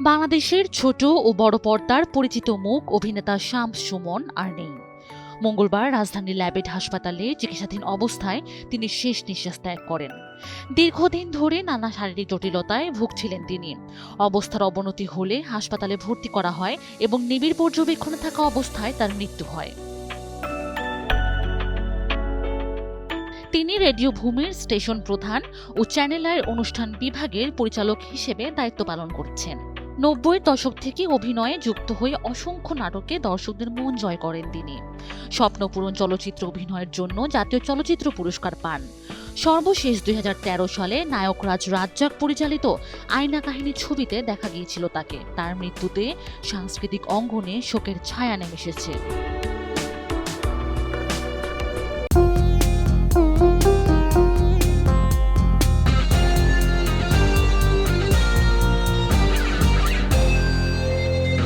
বাংলাদেশের ছোট ও বড় পর্দার পরিচিত মুখ অভিনেতা শামস সুমন আর নেই। মঙ্গলবার রাজধানীর ল্যাবেট হাসপাতালে চিকিৎসাধীন অবস্থায় তিনি শেষ নিঃশ্বাস ত্যাগ করেন। দীর্ঘদিন ধরে নানা শারীরিক জটিলতায় ভুগছিলেন তিনি। অবস্থার অবনতি হলে হাসপাতালে ভর্তি করা হয় এবং নিবিড় পর্যবেক্ষণে থাকা অবস্থায় তার মৃত্যু হয়। তিনি রেডিও ভূমির স্টেশন প্রধান ও চ্যানেল আইয়ের অনুষ্ঠান বিভাগের পরিচালক হিসেবে দায়িত্ব পালন করছেন। ৯০-এর দশক থেকে অভিনয়ে যুক্ত হয়ে অসংখ্য নাটকে দর্শকদের মন জয় করেন তিনি। স্বপ্নপূরণ চলচ্চিত্র অভিনয়ের জন্য জাতীয় চলচ্চিত্র পুরস্কার পান। সর্বশেষ ২০১৩ সালে নায়করাজ রাজ্জাক পরিচালিত আয়না কাহিনী ছবিতে দেখা গিয়েছিল তাকে। তার মৃত্যুতে সাংস্কৃতিক অঙ্গনে শোকের ছায়া নেমে এসেছে।